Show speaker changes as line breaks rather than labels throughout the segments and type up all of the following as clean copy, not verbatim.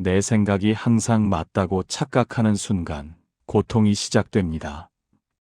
내 생각이 항상 맞다고 착각하는 순간 고통이 시작됩니다.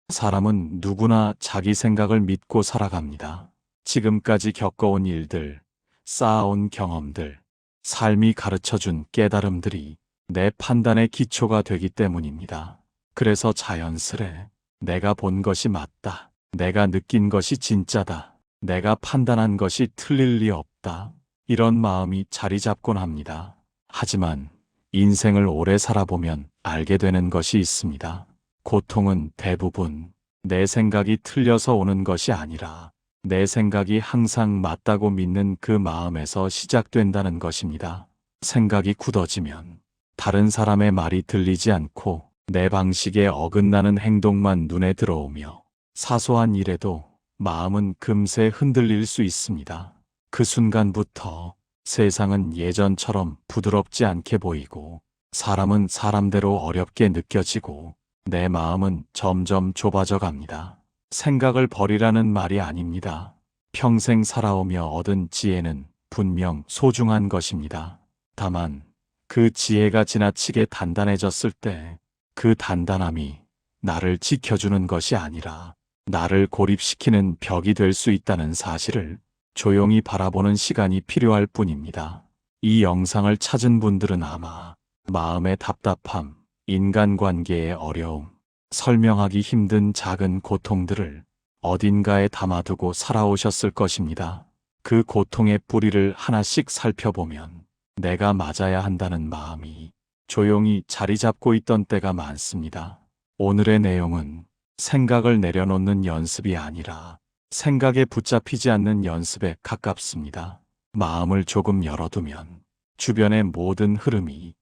사람은 누구나 자기 생각을 믿고 살아갑니다. 지금까지 겪어온 일들, 쌓아온 경험들, 삶이 가르쳐준 깨달음들이 내 판단의 기초가 되기 때문입니다. 그래서 자연스레 내가 본 것이 맞다. 내가 느낀 것이 진짜다. 내가 판단한 것이 틀릴 리 없다. 이런 마음이 자리 잡곤 합니다. 하지만 인생을 오래 살아보면 알게 되는 것이 있습니다. 고통은 대부분 내 생각이 틀려서 오는 것이 아니라 내 생각이 항상 맞다고 믿는 그 마음에서 시작된다는 것입니다. 생각이 굳어지면 다른 사람의 말이 들리지 않고 내 방식에 어긋나는 행동만 눈에 들어오며 사소한 일에도 마음은 금세 흔들릴 수 있습니다. 그 순간부터 세상은 예전처럼 부드럽지 않게 보이고 사람은 사람대로 어렵게 느껴지고 내 마음은 점점 좁아져 갑니다. 생각을 버리라는 말이 아닙니다. 평생 살아오며 얻은 지혜는 분명 소중한 것입니다. 다만 그 지혜가 지나치게 단단해졌을 때 그 단단함이 나를 지켜주는 것이 아니라 나를 고립시키는 벽이 될 수 있다는 사실을 조용히 바라보는 시간이 필요할 뿐입니다. 이 영상을 찾은 분들은 아마 마음의 답답함, 인간관계의 어려움, 설명하기 힘든 작은 고통들을 어딘가에 담아두고 살아오셨을 것입니다. 그 고통의 뿌리를 하나씩 살펴보면 내가 맞아야 한다는 마음이 조용히 자리 잡고 있던 때가 많습니다. 오늘의 내용은 생각을 내려놓는 연습이 아니라 생각에 붙잡히지 않는 연습에 가깝습니다. 마음을 조금 열어두면 주변의 모든 흐름이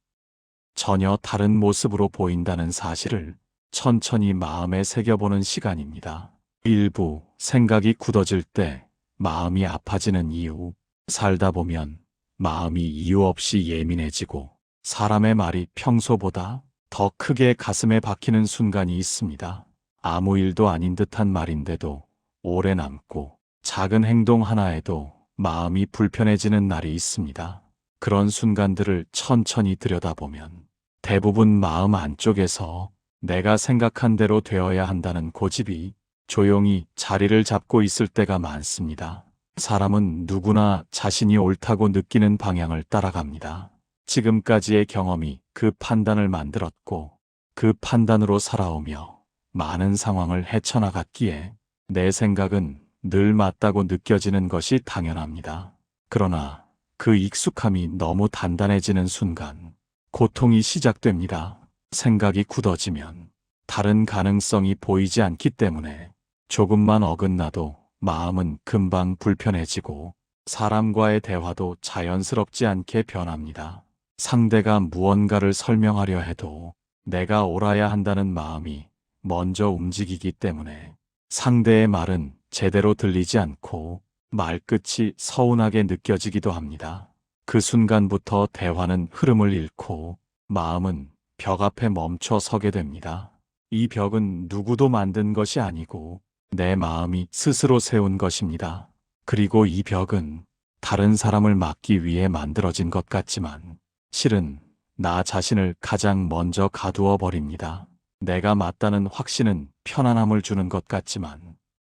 전혀 다른 모습으로 보인다는 사실을 천천히 마음에 새겨보는 시간입니다. 일부 생각이 굳어질 때 마음이 아파지는 이유. 살다 보면 마음이 이유 없이 예민해지고 사람의 말이 평소보다 더 크게 가슴에 박히는 순간이 있습니다. 아무 일도 아닌 듯한 말인데도 오래 남고 작은 행동 하나에도 마음이 불편해지는 날이 있습니다. 그런 순간들을 천천히 들여다보면 대부분 마음 안쪽에서 내가 생각한 대로 되어야 한다는 고집이 조용히 자리를 잡고 있을 때가 많습니다. 사람은 누구나 자신이 옳다고 느끼는 방향을 따라갑니다. 지금까지의 경험이 그 판단을 만들었고 그 판단으로 살아오며 많은 상황을 헤쳐나갔기에 내 생각은 늘 맞다고 느껴지는 것이 당연합니다. 그러나 그 익숙함이 너무 단단해지는 순간 고통이 시작됩니다. 생각이 굳어지면 다른 가능성이 보이지 않기 때문에 조금만 어긋나도 마음은 금방 불편해지고 사람과의 대화도 자연스럽지 않게 변합니다. 상대가 무언가를 설명하려 해도 내가 옳아야 한다는 마음이 먼저 움직이기 때문에 상대의 말은 제대로 들리지 않고 말끝이 서운하게 느껴지기도 합니다. 그 순간부터 대화는 흐름을 잃고 마음은 벽 앞에 멈춰 서게 됩니다. 이 벽은 누구도 만든 것이 아니고 내 마음이 스스로 세운 것입니다. 그리고 이 벽은 다른 사람을 막기 위해 만들어진 것 같지만 실은 나 자신을 가장 먼저 가두어 버립니다. 내가 맞다는 확신은 편안함을 주는 것 같지만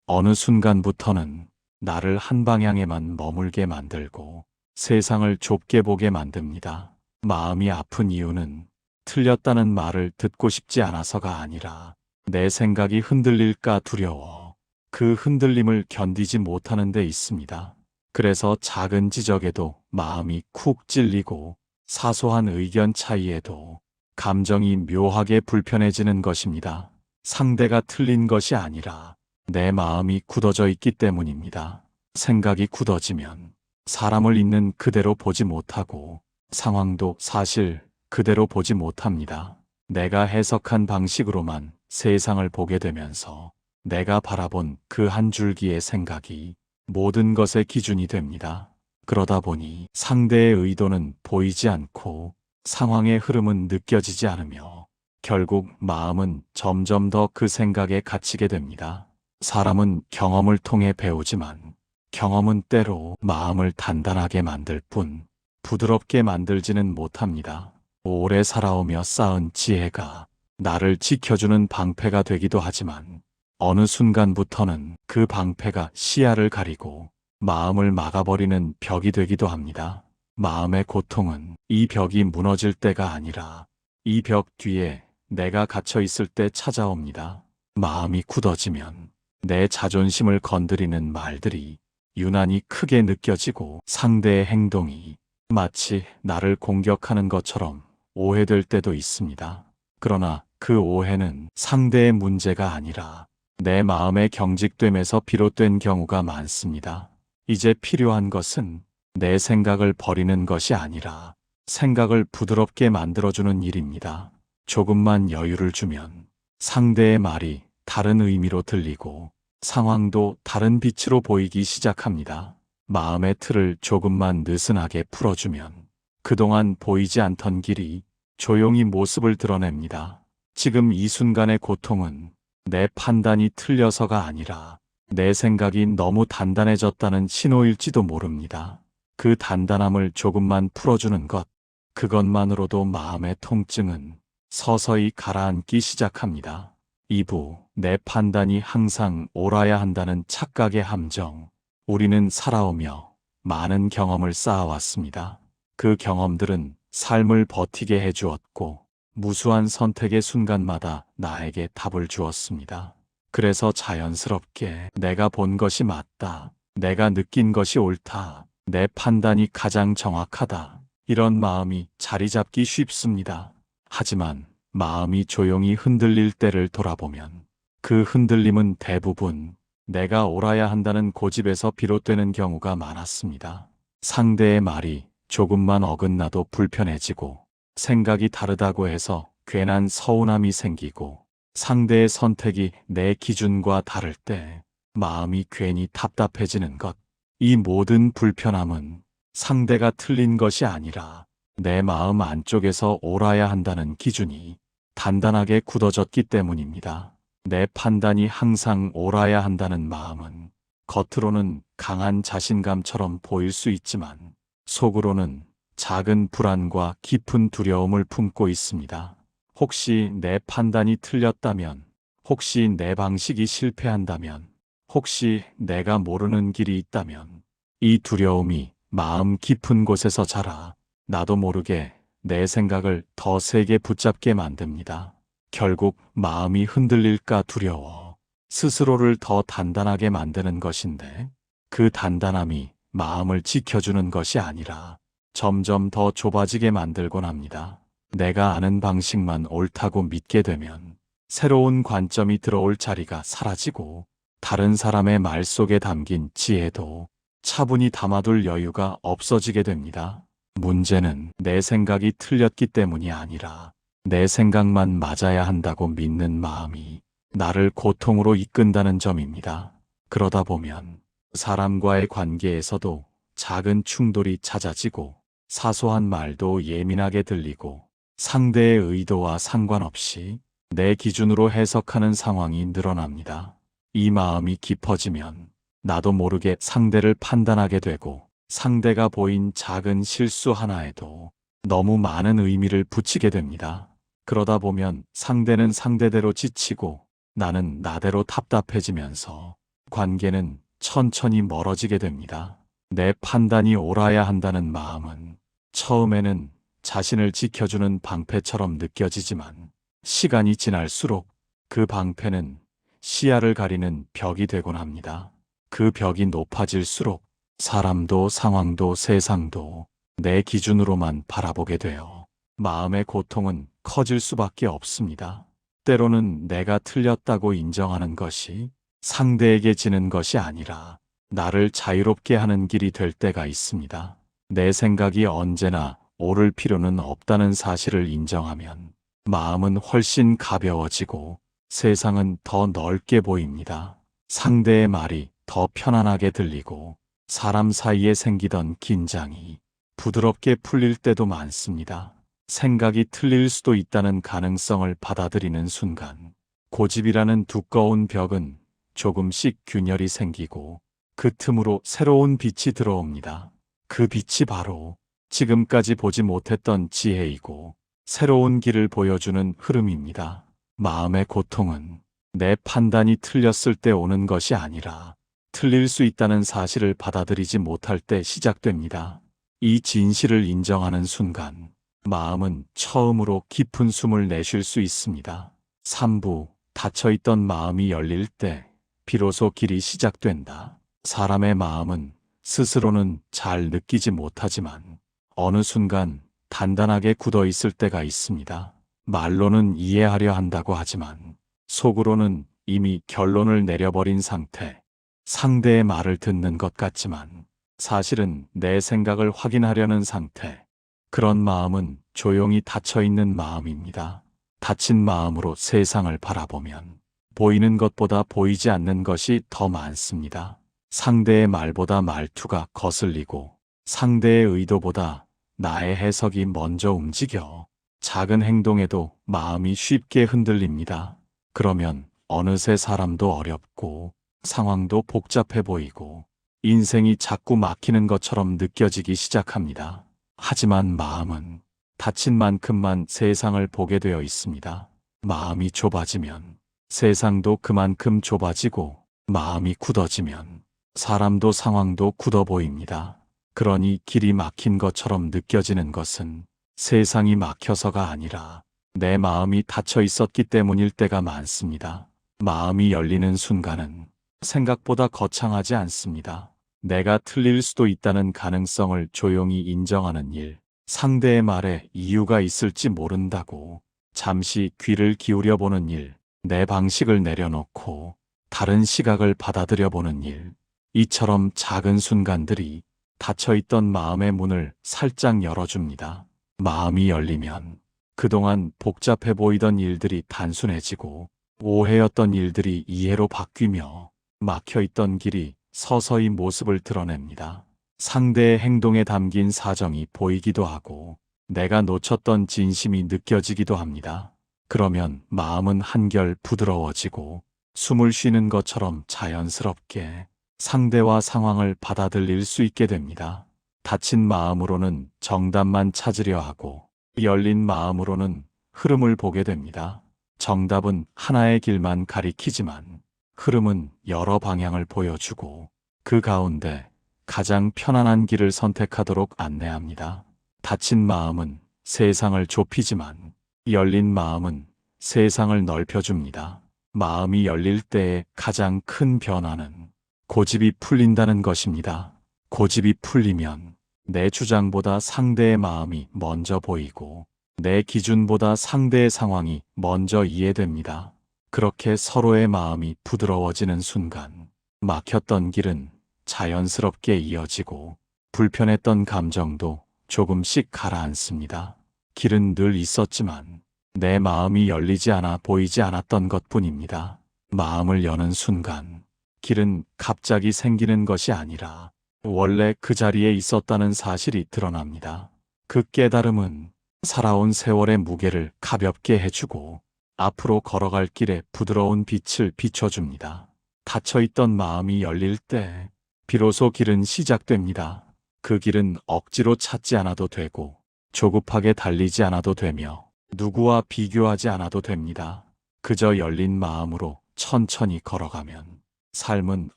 어느 순간부터는 나를 한 방향에만 머물게 만들고 세상을 좁게 보게 만듭니다. 마음이 아픈 이유는 틀렸다는 말을 듣고 싶지 않아서가 아니라 내 생각이 흔들릴까 두려워 그 흔들림을 견디지 못하는 데 있습니다. 그래서 작은 지적에도 마음이 쿡 찔리고 사소한 의견 차이에도 감정이 묘하게 불편해지는 것입니다. 상대가 틀린 것이 아니라 내 마음이 굳어져 있기 때문입니다. 생각이 굳어지면 사람을 있는 그대로 보지 못하고 상황도 사실 그대로 보지 못합니다. 내가 해석한 방식으로만 세상을 보게 되면서 내가 바라본 그 한 줄기의 생각이 모든 것의 기준이 됩니다. 그러다 보니 상대의 의도는 보이지 않고 상황의 흐름은 느껴지지 않으며 결국 마음은 점점 더 그 생각에 갇히게 됩니다. 사람은 경험을 통해 배우지만 경험은 때로 마음을 단단하게 만들 뿐 부드럽게 만들지는 못합니다. 오래 살아오며 쌓은 지혜가 나를 지켜주는 방패가 되기도 하지만 어느 순간부터는 그 방패가 시야를 가리고 마음을 막아버리는 벽이 되기도 합니다. 마음의 고통은 이 벽이 무너질 때가 아니라 이 벽 뒤에 내가 갇혀 있을 때 찾아옵니다. 마음이 굳어지면 내 자존심을 건드리는 말들이 유난히 크게 느껴지고 상대의 행동이 마치 나를 공격하는 것처럼 오해될 때도 있습니다. 그러나 그 오해는 상대의 문제가 아니라 내 마음의 경직됨에서 비롯된 경우가 많습니다. 이제 필요한 것은 내 생각을 버리는 것이 아니라 생각을 부드럽게 만들어주는 일입니다. 조금만 여유를 주면 상대의 말이 다른 의미로 들리고 상황도 다른 빛으로 보이기 시작합니다. 마음의 틀을 조금만 느슨하게 풀어주면 그동안 보이지 않던 길이 조용히 모습을 드러냅니다. 지금 이 순간의 고통은 내 판단이 틀려서가 아니라 내 생각이 너무 단단해졌다는 신호일지도 모릅니다. 그 단단함을 조금만 풀어주는 것, 그것만으로도 마음의 통증은 서서히 가라앉기 시작합니다. 2부, 내 판단이 항상 옳아야 한다는 착각의 함정. 우리는 살아오며 많은 경험을 쌓아왔습니다. 그 경험들은 삶을 버티게 해주었고 무수한 선택의 순간마다 나에게 답을 주었습니다. 그래서 자연스럽게 내가 본 것이 맞다, 내가 느낀 것이 옳다, 내 판단이 가장 정확하다, 이런 마음이 자리 잡기 쉽습니다. 하지만 마음이 조용히 흔들릴 때를 돌아보면 그 흔들림은 대부분 내가 옳아야 한다는 고집에서 비롯되는 경우가 많았습니다. 상대의 말이 조금만 어긋나도 불편해지고 생각이 다르다고 해서 괜한 서운함이 생기고 상대의 선택이 내 기준과 다를 때 마음이 괜히 답답해지는 것. 이 모든 불편함은 상대가 틀린 것이 아니라 내 마음 안쪽에서 옳아야 한다는 기준이 단단하게 굳어졌기 때문입니다. 내 판단이 항상 옳아야 한다는 마음은 겉으로는 강한 자신감처럼 보일 수 있지만 속으로는 작은 불안과 깊은 두려움을 품고 있습니다. 혹시 내 판단이 틀렸다면, 혹시 내 방식이 실패한다면, 혹시 내가 모르는 길이 있다면, 이 두려움이 마음 깊은 곳에서 자라 나도 모르게 내 생각을 더 세게 붙잡게 만듭니다. 결국 마음이 흔들릴까 두려워 스스로를 더 단단하게 만드는 것인데 그 단단함이 마음을 지켜주는 것이 아니라 점점 더 좁아지게 만들곤 합니다. 내가 아는 방식만 옳다고 믿게 되면 새로운 관점이 들어올 자리가 사라지고 다른 사람의 말 속에 담긴 지혜도 차분히 담아둘 여유가 없어지게 됩니다. 문제는 내 생각이 틀렸기 때문이 아니라 내 생각만 맞아야 한다고 믿는 마음이 나를 고통으로 이끈다는 점입니다. 그러다 보면 사람과의 관계에서도 작은 충돌이 잦아지고 사소한 말도 예민하게 들리고 상대의 의도와 상관없이 내 기준으로 해석하는 상황이 늘어납니다. 이 마음이 깊어지면 나도 모르게 상대를 판단하게 되고 상대가 보인 작은 실수 하나에도 너무 많은 의미를 붙이게 됩니다. 그러다 보면 상대는 상대대로 지치고 나는 나대로 답답해지면서 관계는 천천히 멀어지게 됩니다. 내 판단이 옳아야 한다는 마음은 처음에는 자신을 지켜주는 방패처럼 느껴지지만 시간이 지날수록 그 방패는 시야를 가리는 벽이 되곤 합니다. 그 벽이 높아질수록 사람도 상황도 세상도 내 기준으로만 바라보게 되어 마음의 고통은 커질 수밖에 없습니다. 때로는 내가 틀렸다고 인정하는 것이 상대에게 지는 것이 아니라 나를 자유롭게 하는 길이 될 때가 있습니다. 내 생각이 언제나 옳을 필요는 없다는 사실을 인정하면 마음은 훨씬 가벼워지고 세상은 더 넓게 보입니다. 상대의 말이 더 편안하게 들리고 사람 사이에 생기던 긴장이 부드럽게 풀릴 때도 많습니다. 생각이 틀릴 수도 있다는 가능성을 받아들이는 순간 고집이라는 두꺼운 벽은 조금씩 균열이 생기고 그 틈으로 새로운 빛이 들어옵니다. 그 빛이 바로 지금까지 보지 못했던 지혜이고 새로운 길을 보여주는 흐름입니다. 마음의 고통은 내 판단이 틀렸을 때 오는 것이 아니라 틀릴 수 있다는 사실을 받아들이지 못할 때 시작됩니다. 이 진실을 인정하는 순간 마음은 처음으로 깊은 숨을 내쉴 수 있습니다. 3부 닫혀있던 마음이 열릴 때 비로소 길이 시작된다. 사람의 마음은 스스로는 잘 느끼지 못하지만 어느 순간 단단하게 굳어 있을 때가 있습니다. 말로는 이해하려 한다고 하지만 속으로는 이미 결론을 내려버린 상태. 상대의 말을 듣는 것 같지만 사실은 내 생각을 확인하려는 상태. 그런 마음은 조용히 닫혀있는 마음입니다. 닫힌 마음으로 세상을 바라보면 보이는 것보다 보이지 않는 것이 더 많습니다. 상대의 말보다 말투가 거슬리고 상대의 의도보다 나의 해석이 먼저 움직여 작은 행동에도 마음이 쉽게 흔들립니다. 그러면 어느새 사람도 어렵고 상황도 복잡해 보이고 인생이 자꾸 막히는 것처럼 느껴지기 시작합니다. 하지만 마음은 닫힌 만큼만 세상을 보게 되어 있습니다. 마음이 좁아지면 세상도 그만큼 좁아지고 마음이 굳어지면 사람도 상황도 굳어 보입니다. 그러니 길이 막힌 것처럼 느껴지는 것은 세상이 막혀서가 아니라 내 마음이 닫혀 있었기 때문일 때가 많습니다. 마음이 열리는 순간은 생각보다 거창하지 않습니다. 내가 틀릴 수도 있다는 가능성을 조용히 인정하는 일, 상대의 말에 이유가 있을지 모른다고 잠시 귀를 기울여 보는 일, 내 방식을 내려놓고 다른 시각을 받아들여 보는 일, 이처럼 작은 순간들이 닫혀있던 마음의 문을 살짝 열어줍니다. 마음이 열리면 그동안 복잡해 보이던 일들이 단순해지고 오해였던 일들이 이해로 바뀌며 막혀있던 길이 서서히 모습을 드러냅니다. 상대의 행동에 담긴 사정이 보이기도 하고 내가 놓쳤던 진심이 느껴지기도 합니다. 그러면 마음은 한결 부드러워지고 숨을 쉬는 것처럼 자연스럽게 상대와 상황을 받아들일 수 있게 됩니다. 닫힌 마음으로는 정답만 찾으려 하고 열린 마음으로는 흐름을 보게 됩니다. 정답은 하나의 길만 가리키지만 흐름은 여러 방향을 보여주고 그 가운데 가장 편안한 길을 선택하도록 안내합니다. 닫힌 마음은 세상을 좁히지만 열린 마음은 세상을 넓혀줍니다. 마음이 열릴 때의 가장 큰 변화는 고집이 풀린다는 것입니다. 고집이 풀리면 내 주장보다 상대의 마음이 먼저 보이고 내 기준보다 상대의 상황이 먼저 이해됩니다. 그렇게 서로의 마음이 부드러워지는 순간 막혔던 길은 자연스럽게 이어지고 불편했던 감정도 조금씩 가라앉습니다. 길은 늘 있었지만 내 마음이 열리지 않아 보이지 않았던 것뿐입니다. 마음을 여는 순간 길은 갑자기 생기는 것이 아니라 원래 그 자리에 있었다는 사실이 드러납니다. 그 깨달음은 살아온 세월의 무게를 가볍게 해주고 앞으로 걸어갈 길에 부드러운 빛을 비춰줍니다. 닫혀있던 마음이 열릴 때 비로소 길은 시작됩니다. 그 길은 억지로 찾지 않아도 되고 조급하게 달리지 않아도 되며 누구와 비교하지 않아도 됩니다. 그저 열린 마음으로 천천히 걸어가면 삶은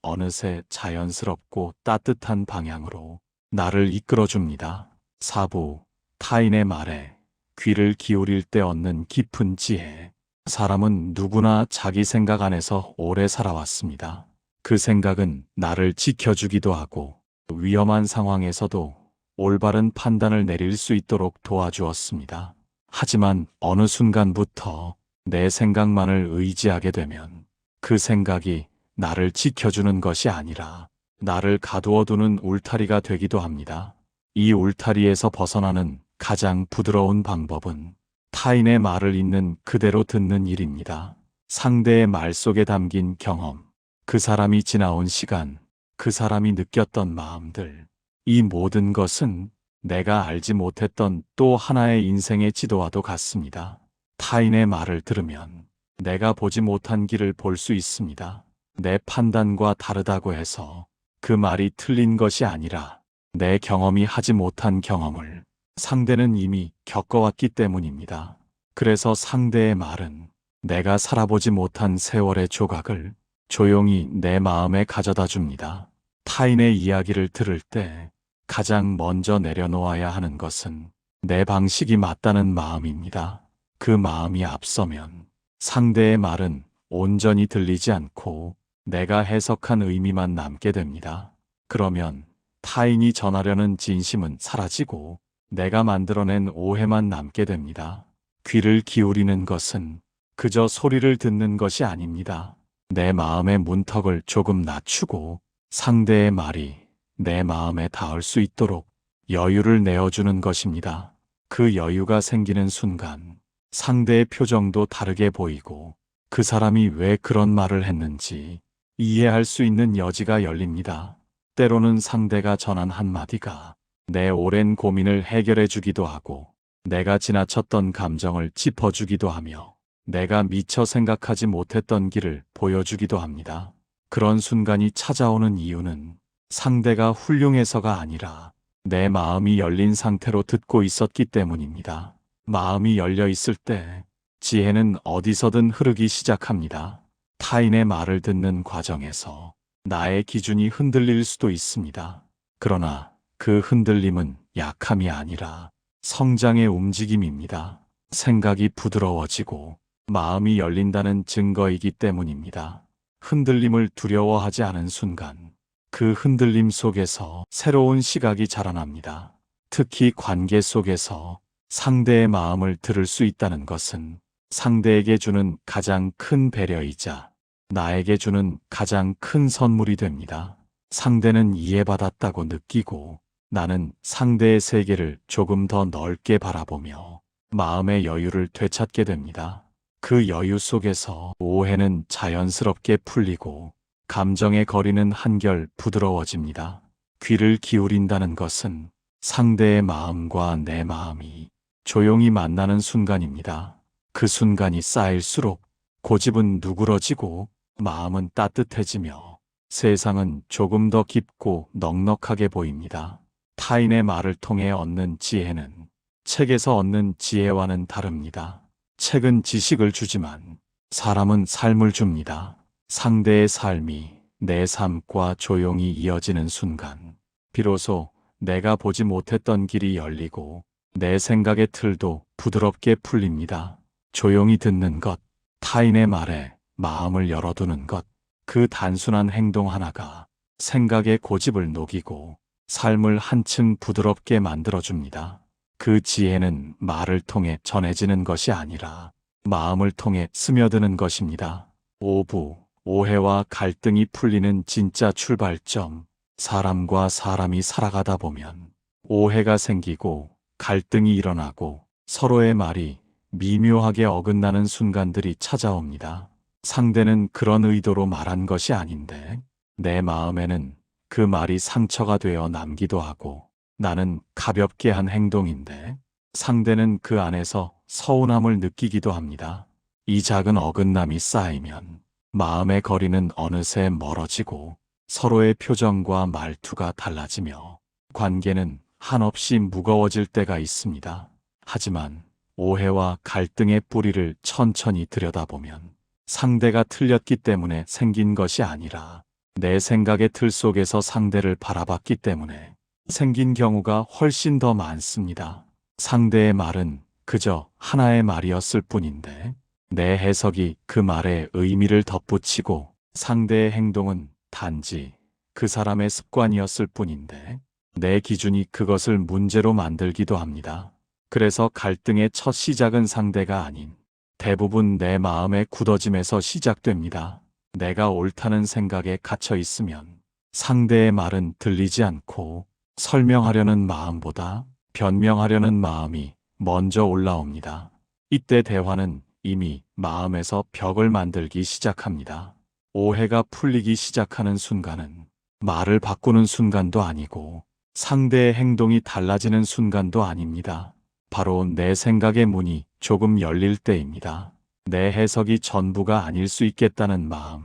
어느새 자연스럽고 따뜻한 방향으로 나를 이끌어줍니다. 4부 타인의 말에 귀를 기울일 때 얻는 깊은 지혜. 사람은 누구나 자기 생각 안에서 오래 살아왔습니다. 그 생각은 나를 지켜주기도 하고 위험한 상황에서도 올바른 판단을 내릴 수 있도록 도와주었습니다. 하지만 어느 순간부터 내 생각만을 의지하게 되면 그 생각이 나를 지켜주는 것이 아니라 나를 가두어두는 울타리가 되기도 합니다. 이 울타리에서 벗어나는 가장 부드러운 방법은 타인의 말을 있는 그대로 듣는 일입니다. 상대의 말 속에 담긴 경험, 그 사람이 지나온 시간, 그 사람이 느꼈던 마음들, 이 모든 것은 내가 알지 못했던 또 하나의 인생의 지도와도 같습니다. 타인의 말을 들으면 내가 보지 못한 길을 볼 수 있습니다. 내 판단과 다르다고 해서 그 말이 틀린 것이 아니라 내 경험이 하지 못한 경험을 상대는 이미 겪어왔기 때문입니다. 그래서 상대의 말은 내가 살아보지 못한 세월의 조각을 조용히 내 마음에 가져다 줍니다. 타인의 이야기를 들을 때 가장 먼저 내려놓아야 하는 것은 내 방식이 맞다는 마음입니다. 그 마음이 앞서면 상대의 말은 온전히 들리지 않고 내가 해석한 의미만 남게 됩니다. 그러면 타인이 전하려는 진심은 사라지고 내가 만들어낸 오해만 남게 됩니다. 귀를 기울이는 것은 그저 소리를 듣는 것이 아닙니다. 내 마음의 문턱을 조금 낮추고 상대의 말이 내 마음에 닿을 수 있도록 여유를 내어주는 것입니다. 그 여유가 생기는 순간 상대의 표정도 다르게 보이고 그 사람이 왜 그런 말을 했는지 이해할 수 있는 여지가 열립니다. 때로는 상대가 전한 한마디가 내 오랜 고민을 해결해 주기도 하고 내가 지나쳤던 감정을 짚어주기도 하며 내가 미처 생각하지 못했던 길을 보여주기도 합니다. 그런 순간이 찾아오는 이유는 상대가 훌륭해서가 아니라 내 마음이 열린 상태로 듣고 있었기 때문입니다. 마음이 열려 있을 때 지혜는 어디서든 흐르기 시작합니다. 타인의 말을 듣는 과정에서 나의 기준이 흔들릴 수도 있습니다. 그러나 그 흔들림은 약함이 아니라 성장의 움직임입니다. 생각이 부드러워지고 마음이 열린다는 증거이기 때문입니다. 흔들림을 두려워하지 않은 순간 그 흔들림 속에서 새로운 시각이 자라납니다. 특히 관계 속에서 상대의 마음을 들을 수 있다는 것은 상대에게 주는 가장 큰 배려이자 나에게 주는 가장 큰 선물이 됩니다. 상대는 이해받았다고 느끼고 나는 상대의 세계를 조금 더 넓게 바라보며 마음의 여유를 되찾게 됩니다. 그 여유 속에서 오해는 자연스럽게 풀리고 감정의 거리는 한결 부드러워집니다. 귀를 기울인다는 것은 상대의 마음과 내 마음이 조용히 만나는 순간입니다. 그 순간이 쌓일수록 고집은 누그러지고 마음은 따뜻해지며 세상은 조금 더 깊고 넉넉하게 보입니다. 타인의 말을 통해 얻는 지혜는 책에서 얻는 지혜와는 다릅니다. 책은 지식을 주지만 사람은 삶을 줍니다. 상대의 삶이 내 삶과 조용히 이어지는 순간 비로소 내가 보지 못했던 길이 열리고 내 생각의 틀도 부드럽게 풀립니다. 조용히 듣는 것, 타인의 말에 마음을 열어두는 것, 그 단순한 행동 하나가 생각의 고집을 녹이고 삶을 한층 부드럽게 만들어줍니다. 그 지혜는 말을 통해 전해지는 것이 아니라 마음을 통해 스며드는 것입니다. 오부, 오해와 갈등이 풀리는 진짜 출발점. 사람과 사람이 살아가다 보면 오해가 생기고 갈등이 일어나고 서로의 말이 미묘하게 어긋나는 순간들이 찾아옵니다. 상대는 그런 의도로 말한 것이 아닌데 내 마음에는 그 말이 상처가 되어 남기도 하고 나는 가볍게 한 행동인데 상대는 그 안에서 서운함을 느끼기도 합니다. 이 작은 어긋남이 쌓이면 마음의 거리는 어느새 멀어지고 서로의 표정과 말투가 달라지며 관계는 한없이 무거워질 때가 있습니다. 하지만 오해와 갈등의 뿌리를 천천히 들여다보면 상대가 틀렸기 때문에 생긴 것이 아니라 내 생각의 틀 속에서 상대를 바라봤기 때문에 생긴 경우가 훨씬 더 많습니다. 상대의 말은 그저 하나의 말이었을 뿐인데 내 해석이 그 말에 의미를 덧붙이고 상대의 행동은 단지 그 사람의 습관이었을 뿐인데 내 기준이 그것을 문제로 만들기도 합니다. 그래서 갈등의 첫 시작은 상대가 아닌 대부분 내 마음의 굳어짐에서 시작됩니다. 내가 옳다는 생각에 갇혀 있으면 상대의 말은 들리지 않고 설명하려는 마음보다 변명하려는 마음이 먼저 올라옵니다. 이때 대화는 이미 마음에서 벽을 만들기 시작합니다. 오해가 풀리기 시작하는 순간은 말을 바꾸는 순간도 아니고 상대의 행동이 달라지는 순간도 아닙니다. 바로 내 생각의 문이 조금 열릴 때입니다. 내 해석이 전부가 아닐 수 있겠다는 마음,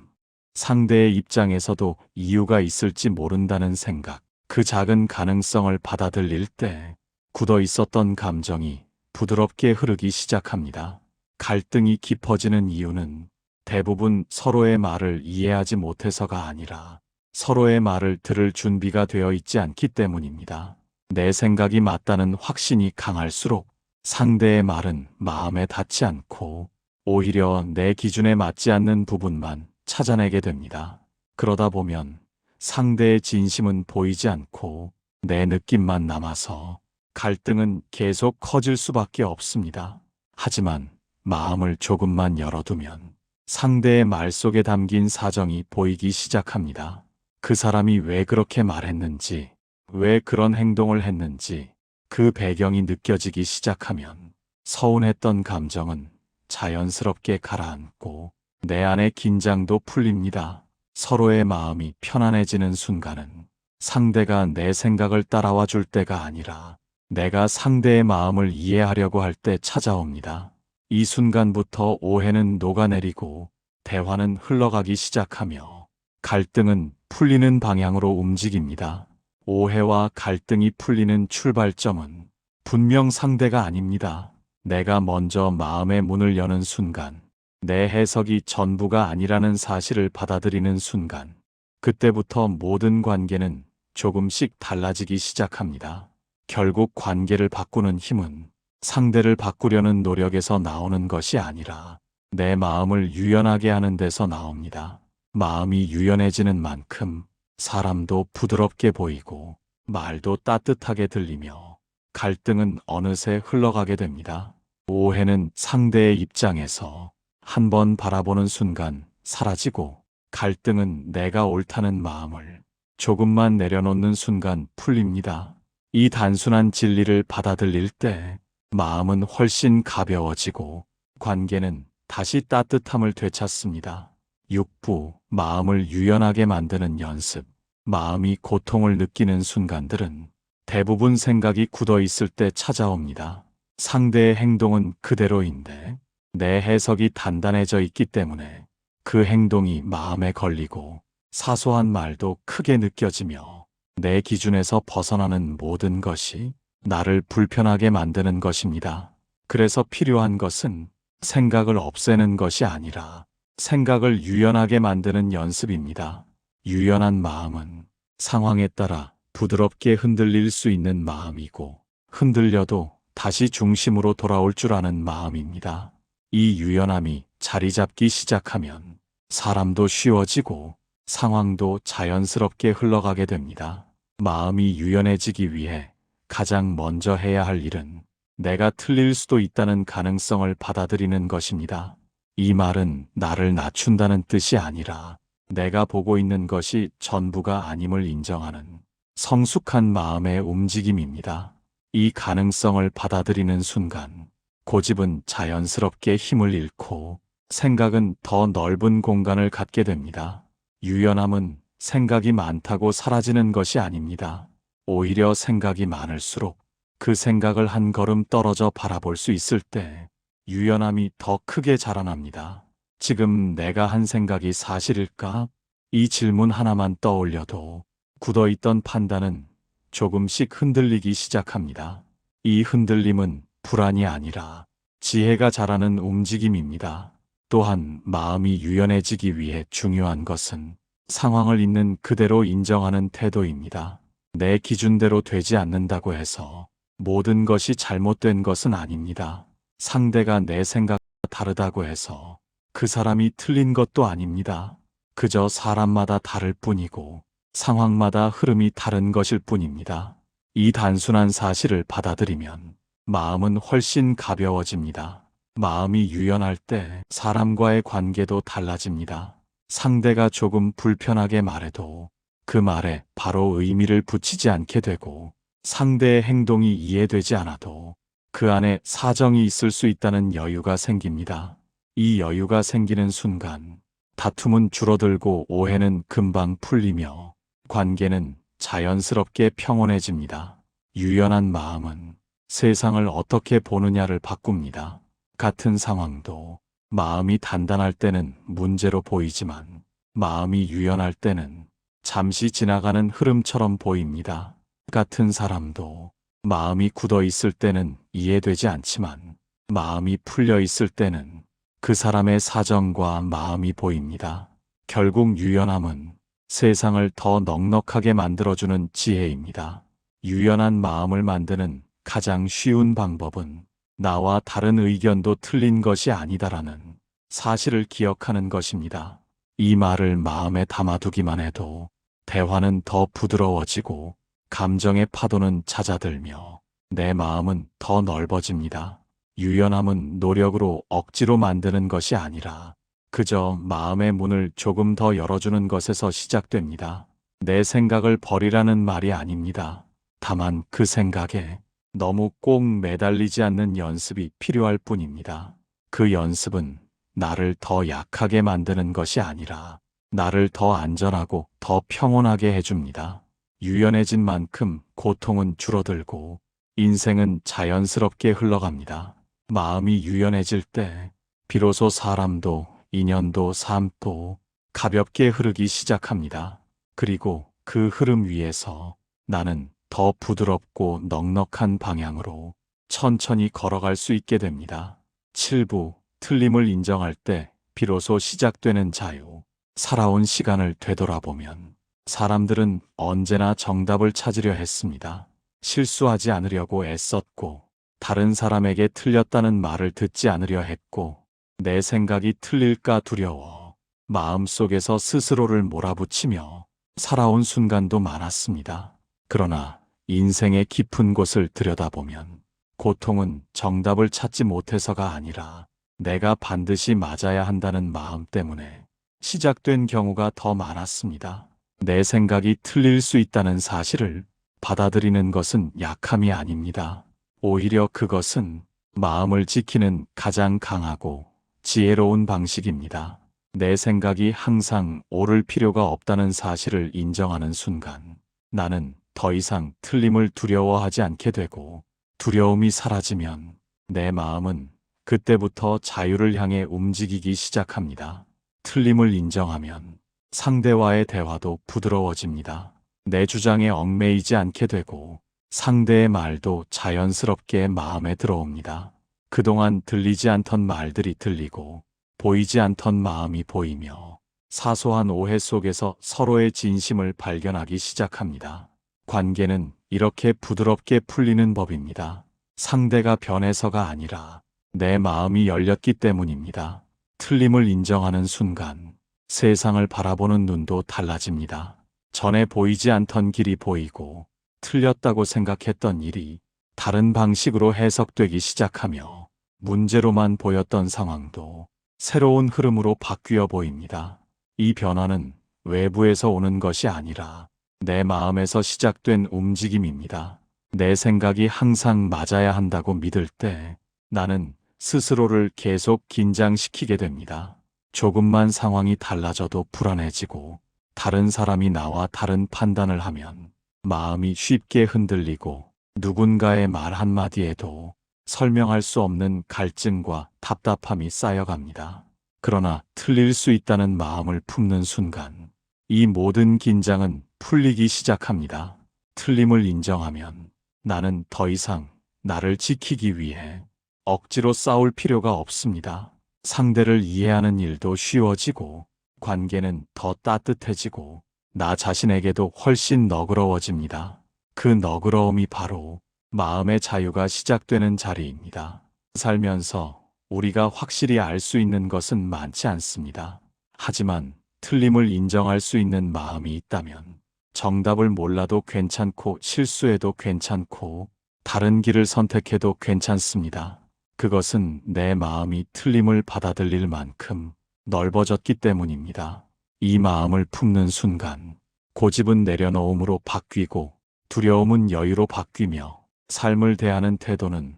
상대의 입장에서도 이유가 있을지 모른다는 생각, 그 작은 가능성을 받아들일 때 굳어 있었던 감정이 부드럽게 흐르기 시작합니다. 갈등이 깊어지는 이유는 대부분 서로의 말을 이해하지 못해서가 아니라 서로의 말을 들을 준비가 되어 있지 않기 때문입니다. 내 생각이 맞다는 확신이 강할수록 상대의 말은 마음에 닿지 않고 오히려 내 기준에 맞지 않는 부분만 찾아내게 됩니다. 그러다 보면 상대의 진심은 보이지 않고 내 느낌만 남아서 갈등은 계속 커질 수밖에 없습니다. 하지만 마음을 조금만 열어두면 상대의 말 속에 담긴 사정이 보이기 시작합니다. 그 사람이 왜 그렇게 말했는지, 왜 그런 행동을 했는지 그 배경이 느껴지기 시작하면 서운했던 감정은 자연스럽게 가라앉고 내 안의 긴장도 풀립니다. 서로의 마음이 편안해지는 순간은 상대가 내 생각을 따라와 줄 때가 아니라 내가 상대의 마음을 이해하려고 할 때 찾아옵니다. 이 순간부터 오해는 녹아내리고 대화는 흘러가기 시작하며 갈등은 풀리는 방향으로 움직입니다. 오해와 갈등이 풀리는 출발점은 분명 상대가 아닙니다. 내가 먼저 마음의 문을 여는 순간, 내 해석이 전부가 아니라는 사실을 받아들이는 순간, 그때부터 모든 관계는 조금씩 달라지기 시작합니다. 결국 관계를 바꾸는 힘은 상대를 바꾸려는 노력에서 나오는 것이 아니라 내 마음을 유연하게 하는 데서 나옵니다. 마음이 유연해지는 만큼 사람도 부드럽게 보이고 말도 따뜻하게 들리며 갈등은 어느새 흘러가게 됩니다. 오해는 상대의 입장에서 한 번 바라보는 순간 사라지고 갈등은 내가 옳다는 마음을 조금만 내려놓는 순간 풀립니다. 이 단순한 진리를 받아들일 때 마음은 훨씬 가벼워지고 관계는 다시 따뜻함을 되찾습니다. 6부, 마음을 유연하게 만드는 연습. 마음이 고통을 느끼는 순간들은 대부분 생각이 굳어 있을 때 찾아옵니다. 상대의 행동은 그대로인데 내 해석이 단단해져 있기 때문에 그 행동이 마음에 걸리고 사소한 말도 크게 느껴지며 내 기준에서 벗어나는 모든 것이 나를 불편하게 만드는 것입니다. 그래서 필요한 것은 생각을 없애는 것이 아니라 생각을 유연하게 만드는 연습입니다. 유연한 마음은 상황에 따라 부드럽게 흔들릴 수 있는 마음이고 흔들려도 다시 중심으로 돌아올 줄 아는 마음입니다. 이 유연함이 자리 잡기 시작하면 사람도 쉬워지고 상황도 자연스럽게 흘러가게 됩니다. 마음이 유연해지기 위해 가장 먼저 해야 할 일은 내가 틀릴 수도 있다는 가능성을 받아들이는 것입니다. 이 말은 나를 낮춘다는 뜻이 아니라 내가 보고 있는 것이 전부가 아님을 인정하는 성숙한 마음의 움직임입니다. 이 가능성을 받아들이는 순간 고집은 자연스럽게 힘을 잃고 생각은 더 넓은 공간을 갖게 됩니다. 유연함은 생각이 많다고 사라지는 것이 아닙니다. 오히려 생각이 많을수록 그 생각을 한 걸음 떨어져 바라볼 수 있을 때 유연함이 더 크게 자라납니다. 지금 내가 한 생각이 사실일까? 이 질문 하나만 떠올려도 굳어있던 판단은 조금씩 흔들리기 시작합니다. 이 흔들림은 불안이 아니라 지혜가 자라는 움직임입니다. 또한 마음이 유연해지기 위해 중요한 것은 상황을 있는 그대로 인정하는 태도입니다. 내 기준대로 되지 않는다고 해서 모든 것이 잘못된 것은 아닙니다. 상대가 내 생각과 다르다고 해서 그 사람이 틀린 것도 아닙니다. 그저 사람마다 다를 뿐이고 상황마다 흐름이 다른 것일 뿐입니다. 이 단순한 사실을 받아들이면 마음은 훨씬 가벼워집니다. 마음이 유연할 때 사람과의 관계도 달라집니다. 상대가 조금 불편하게 말해도 그 말에 바로 의미를 붙이지 않게 되고 상대의 행동이 이해되지 않아도 그 안에 사정이 있을 수 있다는 여유가 생깁니다. 이 여유가 생기는 순간 다툼은 줄어들고 오해는 금방 풀리며 관계는 자연스럽게 평온해집니다. 유연한 마음은 세상을 어떻게 보느냐를 바꿉니다. 같은 상황도 마음이 단단할 때는 문제로 보이지만 마음이 유연할 때는 잠시 지나가는 흐름처럼 보입니다. 같은 사람도 마음이 굳어 있을 때는 이해되지 않지만 마음이 풀려 있을 때는 그 사람의 사정과 마음이 보입니다. 결국 유연함은 세상을 더 넉넉하게 만들어주는 지혜입니다. 유연한 마음을 만드는 가장 쉬운 방법은 나와 다른 의견도 틀린 것이 아니다라는 사실을 기억하는 것입니다. 이 말을 마음에 담아두기만 해도 대화는 더 부드러워지고 감정의 파도는 잦아들며 내 마음은 더 넓어집니다. 유연함은 노력으로 억지로 만드는 것이 아니라 그저 마음의 문을 조금 더 열어주는 것에서 시작됩니다. 내 생각을 버리라는 말이 아닙니다. 다만 그 생각에 너무 꼭 매달리지 않는 연습이 필요할 뿐입니다. 그 연습은 나를 더 약하게 만드는 것이 아니라 나를 더 안전하고 더 평온하게 해줍니다. 유연해진 만큼 고통은 줄어들고 인생은 자연스럽게 흘러갑니다. 마음이 유연해질 때 비로소 사람도 인연도 삶도 가볍게 흐르기 시작합니다. 그리고 그 흐름 위에서 나는 더 부드럽고 넉넉한 방향으로 천천히 걸어갈 수 있게 됩니다. 7부 틀림을 인정할 때 비로소 시작되는 자유. 살아온 시간을 되돌아보면 사람들은 언제나 정답을 찾으려 했습니다. 실수하지 않으려고 애썼고 다른 사람에게 틀렸다는 말을 듣지 않으려 했고 내 생각이 틀릴까 두려워 마음속에서 스스로를 몰아붙이며 살아온 순간도 많았습니다. 그러나 인생의 깊은 곳을 들여다보면 고통은 정답을 찾지 못해서가 아니라 내가 반드시 맞아야 한다는 마음 때문에 시작된 경우가 더 많았습니다. 내 생각이 틀릴 수 있다는 사실을 받아들이는 것은 약함이 아닙니다. 오히려 그것은 마음을 지키는 가장 강하고 지혜로운 방식입니다. 내 생각이 항상 옳을 필요가 없다는 사실을 인정하는 순간 나는 더 이상 틀림을 두려워하지 않게 되고 두려움이 사라지면 내 마음은 그때부터 자유를 향해 움직이기 시작합니다. 틀림을 인정하면 상대와의 대화도 부드러워집니다. 내 주장에 얽매이지 않게 되고 상대의 말도 자연스럽게 마음에 들어옵니다. 그동안 들리지 않던 말들이 들리고 보이지 않던 마음이 보이며 사소한 오해 속에서 서로의 진심을 발견하기 시작합니다. 관계는 이렇게 부드럽게 풀리는 법입니다. 상대가 변해서가 아니라 내 마음이 열렸기 때문입니다. 틀림을 인정하는 순간 세상을 바라보는 눈도 달라집니다. 전에 보이지 않던 길이 보이고 틀렸다고 생각했던 일이 다른 방식으로 해석되기 시작하며 문제로만 보였던 상황도 새로운 흐름으로 바뀌어 보입니다. 이 변화는 외부에서 오는 것이 아니라 내 마음에서 시작된 움직임입니다. 내 생각이 항상 맞아야 한다고 믿을 때 나는 스스로를 계속 긴장시키게 됩니다. 조금만 상황이 달라져도 불안해지고 다른 사람이 나와 다른 판단을 하면 마음이 쉽게 흔들리고 누군가의 말 한마디에도 설명할 수 없는 갈증과 답답함이 쌓여갑니다. 그러나 틀릴 수 있다는 마음을 품는 순간 이 모든 긴장은 풀리기 시작합니다. 틀림을 인정하면 나는 더 이상 나를 지키기 위해 억지로 싸울 필요가 없습니다. 상대를 이해하는 일도 쉬워지고 관계는 더 따뜻해지고 나 자신에게도 훨씬 너그러워집니다. 그 너그러움이 바로 마음의 자유가 시작되는 자리입니다. 살면서 우리가 확실히 알 수 있는 것은 많지 않습니다. 하지만 틀림을 인정할 수 있는 마음이 있다면 정답을 몰라도 괜찮고 실수해도 괜찮고 다른 길을 선택해도 괜찮습니다. 그것은 내 마음이 틀림을 받아들일 만큼 넓어졌기 때문입니다. 이 마음을 품는 순간 고집은 내려놓음으로 바뀌고 두려움은 여유로 바뀌며 삶을 대하는 태도는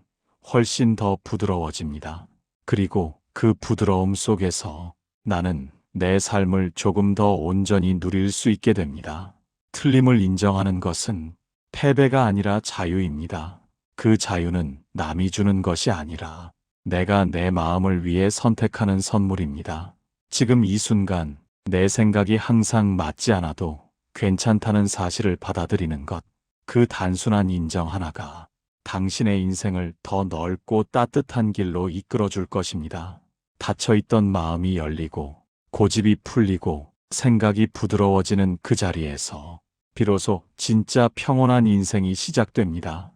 훨씬 더 부드러워집니다. 그리고 그 부드러움 속에서 나는 내 삶을 조금 더 온전히 누릴 수 있게 됩니다. 틀림을 인정하는 것은 패배가 아니라 자유입니다. 그 자유는 남이 주는 것이 아니라 내가 내 마음을 위해 선택하는 선물입니다. 지금 이 순간 내 생각이 항상 맞지 않아도 괜찮다는 사실을 받아들이는 것, 그 단순한 인정 하나가 당신의 인생을 더 넓고 따뜻한 길로 이끌어 줄 것입니다. 닫혀있던 마음이 열리고 고집이 풀리고 생각이 부드러워지는 그 자리에서 비로소 진짜 평온한 인생이 시작됩니다.